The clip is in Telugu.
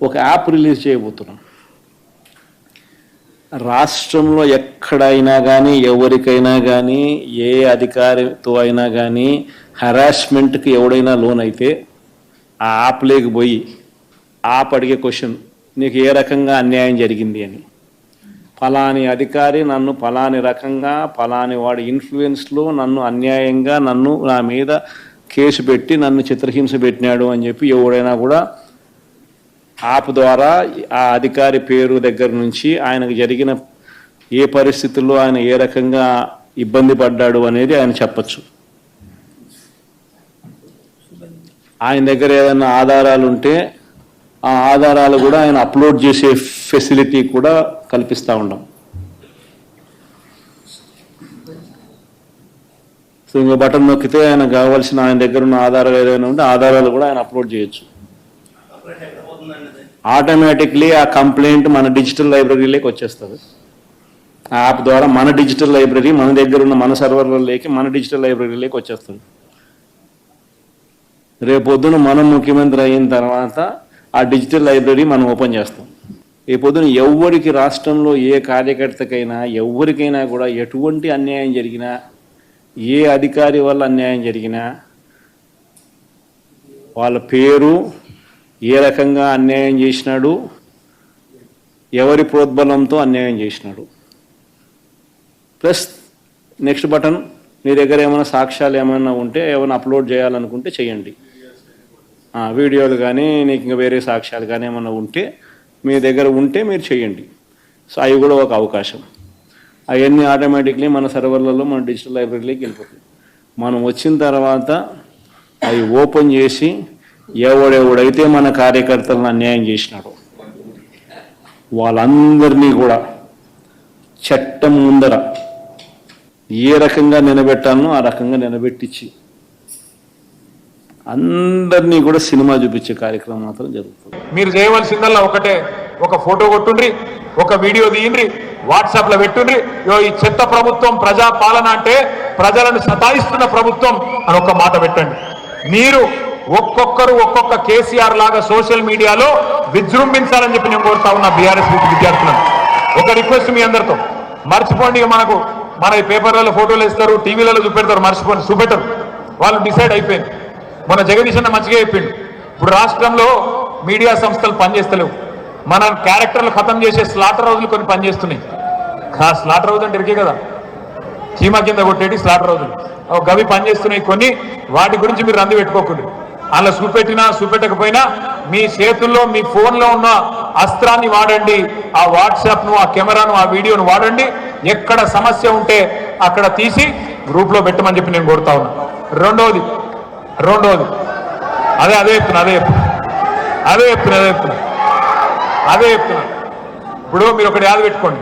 ఒక యాప్ రిలీజ్ చేయబోతున్నాం. రాష్ట్రంలో ఎక్కడైనా కానీ ఎవరికైనా కానీ ఏ అధికారితో అయినా కానీ హరాస్మెంట్కి ఎవడైనా లోన్ అయితే ఆ యాప్ లేకపోయి యాప్ అడిగే క్వశ్చన్, నీకు ఏ రకంగా అన్యాయం జరిగింది అని, ఫలాని అధికారి నన్ను ఫలాని రకంగా ఫలాని వాడి ఇన్ఫ్లుయెన్స్లో నన్ను అన్యాయంగా నా మీద కేసు పెట్టి నన్ను చిత్రహింస పెట్టినాడు అని చెప్పి ఎవడైనా కూడా యాప్ ద్వారా ఆ అధికారి పేరు దగ్గర నుంచి ఆయనకు జరిగిన ఏ పరిస్థితుల్లో ఆయన ఏ రకంగా ఇబ్బంది పడ్డాడు అనేది ఆయన చెప్పచ్చు. ఆయన దగ్గర ఏదైనా ఆధారాలు ఉంటే ఆ ఆధారాలు కూడా ఆయన అప్లోడ్ చేసే ఫెసిలిటీ కూడా కల్పిస్తూ ఉన్నాం. సో ఇంకో బటన్ నొక్కితే ఆయన కావాల్సిన ఆయన దగ్గర ఉన్న ఆధారాలు ఏదైనా ఉంటే ఆధారాలు కూడా ఆయన అప్లోడ్ చేయొచ్చు. ఆటోమేటిక్లీ ఆ కంప్లైంట్ మన డిజిటల్ లైబ్రరీలోకి వచ్చేస్తుంది. ఆ యాప్ ద్వారా మన డిజిటల్ లైబ్రరీ మన దగ్గర ఉన్న మన సర్వర్లలోకి మన డిజిటల్ లైబ్రరీలోకి వచ్చేస్తుంది. రేపొద్దున మనం ముఖ్యమంత్రి అయిన తర్వాత ఆ డిజిటల్ లైబ్రరీ మనం ఓపెన్ చేస్తాం. రేపొద్దున ఎవరికి రాష్ట్రంలో ఏ కార్యకర్తకైనా ఎవరికైనా కూడా ఎటువంటి అన్యాయం జరిగినా, ఏ అధికారి వల్ల అన్యాయం జరిగినా వాళ్ళ పేరు, ఏ రకంగా అన్యాయం చేసినాడు, ఎవరి ప్రోద్బలంతో అన్యాయం చేసినాడు, ప్లస్ నెక్స్ట్ బటన్, మీ దగ్గర ఏమైనా సాక్ష్యాలు ఏమైనా ఉంటే ఏమైనా అప్లోడ్ చేయాలనుకుంటే చేయండి. వీడియోలు కానీ నీకు ఇంకా వేరే సాక్ష్యాలు కానీ ఏమైనా ఉంటే మీ దగ్గర ఉంటే మీరు చేయండి. సో అవి కూడా ఒక అవకాశం. అవన్నీ ఆటోమేటిక్లీ మన సర్వర్లలో మన డిజిటల్ లైబ్రరీలోకి వెళ్ళిపోతుంది. మనం వచ్చిన తర్వాత అవి ఓపెన్ చేసి ఎవడెవడైతే మన కార్యకర్తలను అన్యాయం చేసినాడో వాళ్ళందరినీ కూడా చట్టం ముందర ఏ రకంగా నిలబెట్టాలనో ఆ రకంగా నిలబెట్టించి అందరినీ కూడా సినిమా చూపించే కార్యక్రమం మాత్రం జరుగుతుంది. మీరు చేయవలసిందల్లా ఒకటే, ఒక ఫోటో కొట్టుండ్రి, ఒక వీడియో తీయండి, వాట్సాప్ లో పెట్టుండ్రి. ఈ చెత్త ప్రభుత్వం ప్రజా పాలన అంటే ప్రజలను సతాయిస్తున్న ప్రభుత్వం అని ఒక మాట పెట్టండి. మీరు ఒక్కొక్కరు ఒక్కొక్క కేసీఆర్ లాగా సోషల్ మీడియాలో విజృంభించాలని చెప్పి నేను కోరుతా ఉన్నా బీఆర్ఎస్ విద్యార్థులను. ఒక రిక్వెస్ట్ మీ అందరితో, మర్చిపోండి. మన పేపర్లలో ఫోటోలు ఇస్తారు, టీవీలలో చూపెడతారు, మర్చిపోండి, చూపెట్టరు. వాళ్ళు డిసైడ్ అయిపోయింది. మన జగదీష్ అన్న మంచిగా చెప్పిండు. ఇప్పుడు రాష్ట్రంలో మీడియా సంస్థలు పనిచేస్తలేవు. మన క్యారెక్టర్లు ఖతం చేసే స్లాటర్ హౌజులు కొన్ని పనిచేస్తున్నాయి. స్లాటర్ హౌజ్ అంటే ఇరికే కదా, చీమా కింద కొట్టేటి స్లాటర్ హౌజులు గవి పనిచేస్తున్నాయి కొన్ని. వాటి గురించి మీరు రంది పెట్టుకోకూడదు. అలా చూపెట్టినా చూపెట్టకపోయినా మీ చేతుల్లో మీ ఫోన్లో ఉన్న అస్త్రాన్ని వాడండి. ఆ వాట్సాప్ను, ఆ కెమెరాను, ఆ వీడియోను వాడండి. ఎక్కడ సమస్య ఉంటే అక్కడ తీసి గ్రూప్లో పెట్టమని చెప్పి నేను కోరుతా ఉన్నా. రెండోది అదే చెప్తున్నా. ఇప్పుడు మీరు ఒకటి యాద పెట్టుకోండి.